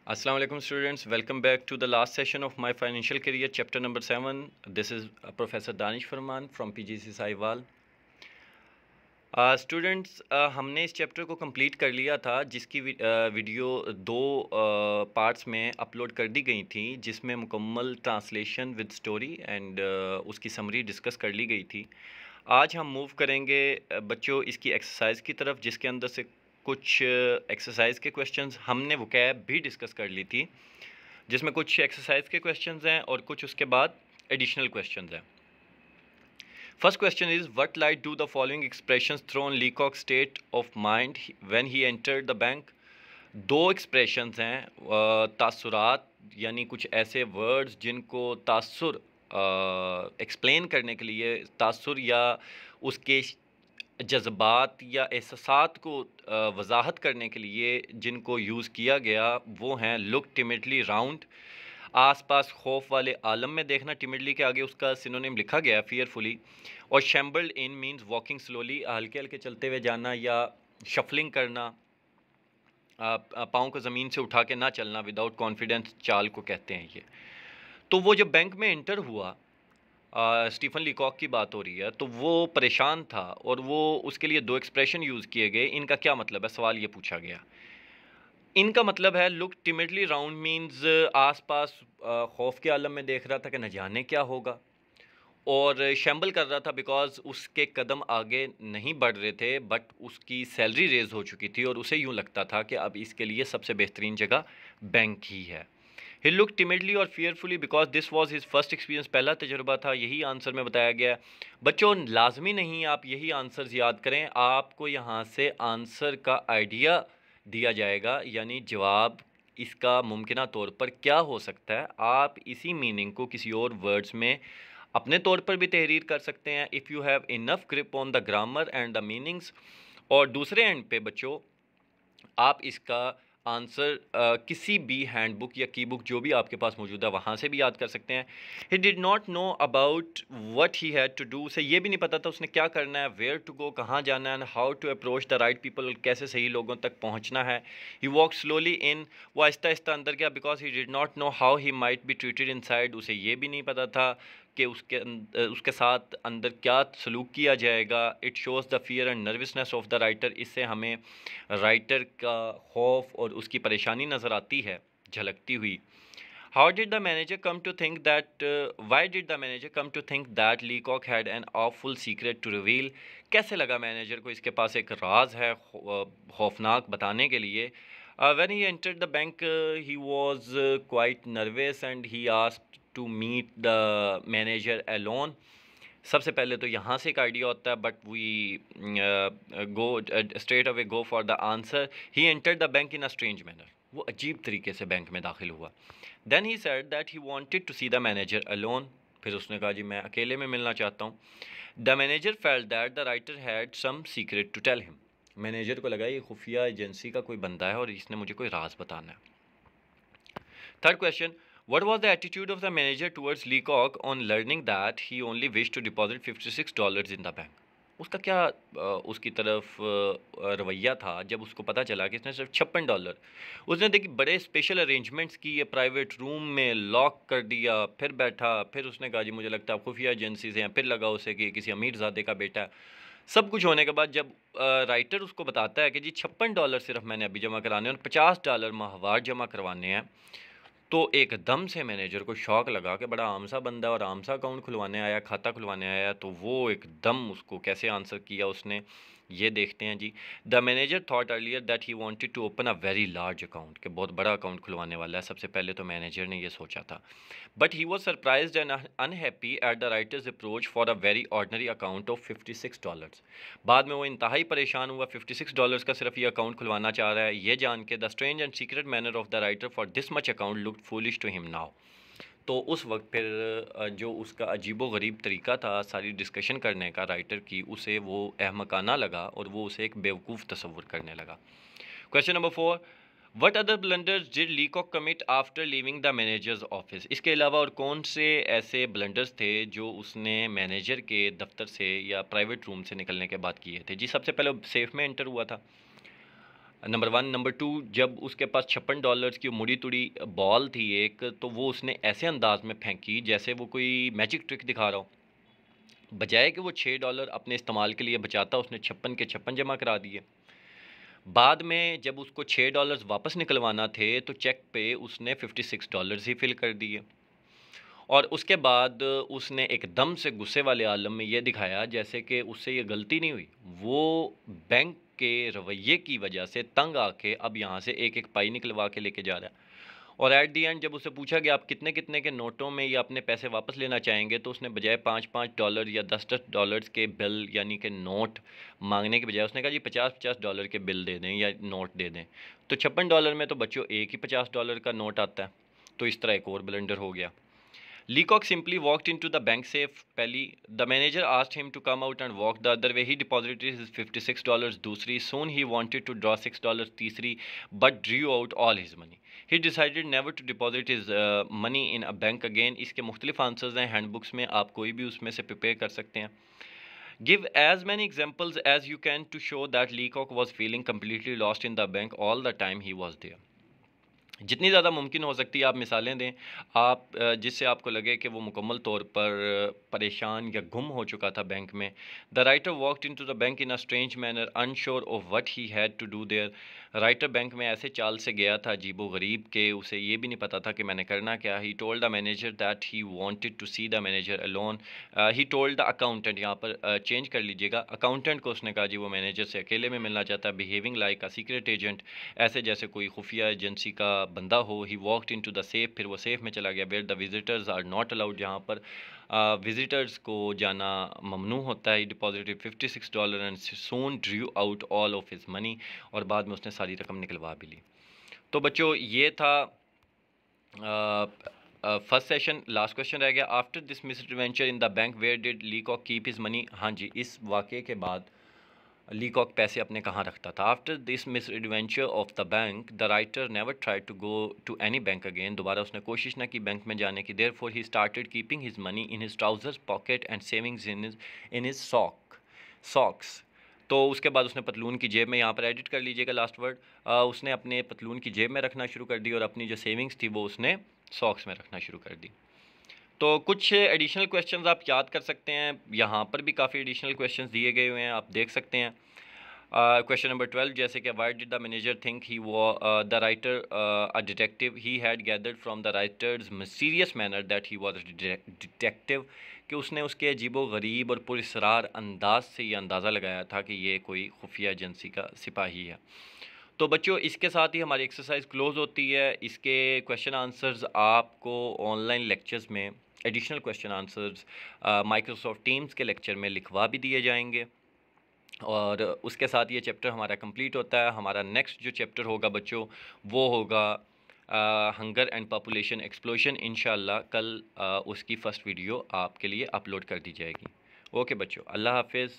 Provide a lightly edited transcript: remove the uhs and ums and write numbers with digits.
Assalamu alaikum students, welcome back to the last session of my financial career chapter number 7. This is Professor Danish Farman from PGC Sahiwal. Students हमने इस chapter को complete कर लिया था जिसकी video दो parts में upload कर दी गई थी जिसमें मुकम्मल ट्रांसलेशन विद स्टोरी एंड उसकी समरी डिस्कस कर ली गई थी। आज हम मूव करेंगे बच्चों इसकी एक्सरसाइज की तरफ जिसके अंदर से कुछ एक्सरसाइज के क्वेश्चंस हमने वोकैब भी डिस्कस कर ली थी जिसमें कुछ एक्सरसाइज के क्वेश्चंस हैं और कुछ उसके बाद एडिशनल क्वेश्चंस हैं। First question is, what light do the following expressions throw on Leacock's state of mind when he entered the bank? दो एक्सप्रेशंस हैं तासुरात यानी कुछ ऐसे वर्ड्स जिनको तासुर एक्सप्लेन करने के लिए तासुर या उसके जज्बात या एहसासात को वजाहत करने के लिए जिनको यूज़ किया गया वो हैं लुक टिमिडली राउंड, आसपास खौफ वाले आलम में देखना, टिमिडली के आगे उसका सिनोनिम लिखा गया फियरफुली, और शैम्बल्ड इन मींस वॉकिंग स्लोली, हल्के हल्के चलते हुए जाना या शफलिंग करना, पाँव को ज़मीन से उठा के ना चलना, विदाउट कॉन्फिडेंस चाल को कहते हैं ये। तो वो जब बैंक में एंटर हुआ, स्टीफन लीकॉक की बात हो रही है, तो वो परेशान था और वो उसके लिए दो एक्सप्रेशन यूज़ किए गए। इनका क्या मतलब है, सवाल ये पूछा गया। इनका मतलब है लुक टिमिडली राउंड मींस आसपास खौफ के आलम में देख रहा था कि न जाने क्या होगा, और शैम्बल कर रहा था बिकॉज़ उसके कदम आगे नहीं बढ़ रहे थे बट उसकी सैलरी रेज़ हो चुकी थी और उसे यूँ लगता था कि अब इसके लिए सबसे बेहतरीन जगह बैंक ही है। ही लुक टिमिडली और fearfully because this was his first experience, पहला तजुर्बा था, यही आंसर में बताया गया है। बच्चों लाजमी नहीं आप यही आंसर्स याद करें, आपको यहाँ से आंसर का आइडिया दिया जाएगा यानी जवाब इसका मुमकिना तौर पर क्या हो सकता है। आप इसी मीनिंग को किसी और वर्ड्स में अपने तौर पर भी तहरीर कर सकते हैं if you have enough grip on the grammar and the meanings. और दूसरे एंड पे बच्चों आप इसका आंसर किसी भी हैंडबुक या की बुक जो भी आपके पास मौजूद है वहाँ से भी याद कर सकते हैं। He did not know about what he had to do, उसे ये भी नहीं पता था उसने क्या करना है, वेयर टू गो कहाँ जाना है, how to approach the right people, कैसे सही लोगों तक पहुँचना है। ही वॉक स्लोली इन, वो आहिस्ता आहिस्ता अंदर गया because he did not know how he might be treated inside, उसे ये भी नहीं पता था कि उसके साथ अंदर क्या सलूक किया जाएगा। It shows the fear and nervousness of the writer, इससे हमें राइटर का खौफ और उसकी परेशानी नज़र आती है झलकती हुई। How did the manager come to think that, why did the manager come to think that Leacock had an awful secret to reveal, कैसे लगा मैनेजर को इसके पास एक राज है खौफनाक बताने के लिए। when he entered the bank he was quite nervous and he asked to meet the manager alone. सबसे पहले तो यहाँ से एक आइडिया होता है but we go straight away go for the answer. He entered the bank in a strange manner, वो अजीब तरीके से बैंक में दाखिल हुआ। Then he said that he wanted to see the manager alone, फिर उसने कहा जी मैं अकेले में मिलना चाहता हूँ। The manager felt that the writer had some secret to tell him, manager को लगा ये खुफिया एजेंसी का कोई बंदा है और इसने मुझे कोई राज बताना है। Third question, what was the attitude of the manager towards Leacock on learning that he only wished to deposit $56 in the bank? उसका क्या उसकी तरफ रवैया था जब उसको पता चला कि इसने सिर्फ $56, उसने देखी बड़े स्पेशल अरेंजमेंट्स किए, प्राइवेट रूम में लॉक कर दिया, फिर बैठा, फिर उसने कहा जी मुझे लगता है खुफिया एजेंसी से हैं, फिर लगा उसे कि किसी अमीर ज़ादे का बेटा है। सब कुछ होने के बाद जब राइटर उसको बताता है कि जी $56 सिर्फ मैंने अभी जमा कराने हैं और $50 माहवार जमा करवाने हैं, तो एकदम से मैनेजर को शौक लगा कि बड़ा आम सा बंदा और आम सा अकाउंट खुलवाने आया, खाता खुलवाने आया। तो वो एकदम उसको कैसे आंसर किया उसने, ये देखते हैं जी। The manager thought earlier that he wanted to open a very large account, कि बहुत बड़ा अकाउंट खुलवाने वाला है, सबसे पहले तो मैनेजर ने ये सोचा था। But he was surprised and unhappy at the writers approach for a very ordinary account of $56। बाद में वो इंतहाई परेशान हुआ, $56 का सिर्फ ये अकाउंट खुलवाना चाह रहा है, ये जान के the strange and secret manner of the writer for this much account looked foolish to him now. तो उस वक्त फिर जो उसका अजीबो गरीब तरीका था सारी डिस्कशन करने का राइटर की, उसे वो अहमकाना लगा और वो उसे एक बेवकूफ़ तस्वुर करने लगा। Question number 4, what other blunders did लीकॉक commit after leaving the managers office, इसके अलावा और कौन से ऐसे ब्लंडर्स थे जो उसने मैनेजर के दफ्तर से या प्राइवेट रूम से निकलने के बाद किए थे। जी सबसे पहले सेफ में एंटर हुआ था, नंबर वन। नंबर टू, जब उसके पास $56 की मुड़ी तुड़ी बॉल थी एक, तो वो उसने ऐसे अंदाज में फेंकी जैसे वो कोई मैजिक ट्रिक दिखा रहा हो। बजाय कि वो $6 अपने इस्तेमाल के लिए बचाता, उसने 56 के 56 जमा करा दिए। बाद में जब उसको $6 वापस निकलवाना थे तो चेक पे उसने $56 ही फिल कर दिए। और उसके बाद उसने एकदम से गुस्से वाले आलम में ये दिखाया जैसे कि उससे ये गलती नहीं हुई। वो बैंक के रवैये की वजह से तंग आके अब यहाँ से एक एक पाई निकलवा के लेके जा रहा है। और एट दी एंड जब उसे पूछा गया आप कितने कितने के नोटों में या अपने पैसे वापस लेना चाहेंगे, तो उसने बजाय $5-5 या $10-10 के बिल यानी कि नोट मांगने के बजाय उसने कहा जी $50-50 के बिल दे दें या नोट दे दें। तो $56 में तो बच्चों एक ही $50 का नोट आता है। तो इस तरह एक और ब्लंडर हो गया। Leacock simply walked into the bank safe. Pelly, the manager asked him to come out and walk the other way. He deposited his $56 दूसरी. Soon he wanted to draw $6 तीसरी, but drew out all his money. He decided never to deposit his money in a bank again. इसके मुख्तलिफ answers हैं handbooks में, आप कोई भी उसमें से प्रिपेयर कर सकते हैं. Give as many examples as you can to show that Leacock was feeling completely lost in the bank all the time he was there. जितनी ज़्यादा मुमकिन हो सकती है आप मिसालें दें, आप जिससे आपको लगे कि वो मुकम्मल तौर पर परेशान या गुम हो चुका था बैंक में। The writer walked into the bank in a strange manner unsure of what he had to do there. Writer bank में ऐसे चाल से गया था अजीबो गरीब के उसे ये भी नहीं पता था कि मैंने करना क्या। He told the manager that he wanted to see the manager alone. He told the accountant, यहाँ पर चेंज कर लीजिएगा, अकाउंटेंट को उसने कहा जी वो मैनेजर से अकेले में मिलना चाहता है। Behaving like a secret agent, ऐसे जैसे कोई खुफिया एजेंसी का बंदा हो। He walked into the safe, फिर वो सेफ में चला गया। Where the visitors are not allowed, जहाँ पर विजिटर्स को जाना ममनू होता है। Deposited $56 and soon drew out all of his money, और बाद में उसने सारी रकम निकलवा भी ली। तो बच्चों ये था फर्स्ट सेशन। लास्ट क्वेश्चन रह गया, after this misadventure in the bank where did Leacock keep his money. हाँ जी, इस वाक़े के बाद लीकॉक पैसे अपने कहाँ रखता था। After this misadventure of the bank the writer never try to go to any bank again, दोबारा उसने कोशिश ना की बैंक में जाने की। Therefore he started keeping his money in his trousers pocket and savings in his socks. तो उसके बाद उसने पतलून की जेब में, यहाँ पर एडिट कर लीजिएगा लास्ट वर्ड, उसने अपने पतलून की जेब में रखना शुरू कर दी और अपनी जो सेविंग्स थी वो उसने सॉक्स में रखना शुरू कर दी। तो कुछ एडिशनल क्वेश्चंस आप याद कर सकते हैं, यहाँ पर भी काफ़ी एडिशनल क्वेश्चंस दिए गए हुए हैं, आप देख सकते हैं। क्वेश्चन नंबर 12, जैसे कि Y did the manager think he the writer a detective, he had gathered from the writers mysterious manner that he was detective, कि उसने उसके अजीबो गरीब और पुरस्रार अंदाज से ये अंदाज़ा लगाया था कि ये कोई खुफिया एजेंसी का सिपाही है। तो बच्चों इसके साथ ही हमारी एक्सरसाइज क्लोज होती है। इसके क्वेश्चन आंसर्स आपको ऑनलाइन लेक्चर्स में, additional question answers Microsoft teams के लेक्चर में लिखवा भी दिए जाएंगे। और उसके साथ ये चैप्टर हमारा कंप्लीट होता है। हमारा नेक्स्ट जो चैप्टर होगा बच्चों वो होगा हंगर एंड पॉपुलेशन एक्सप्लोजन। इंशाल्लाह कल उसकी फ़र्स्ट वीडियो आपके लिए अपलोड कर दी जाएगी। ओके बच्चों, अल्लाह हाफिज़।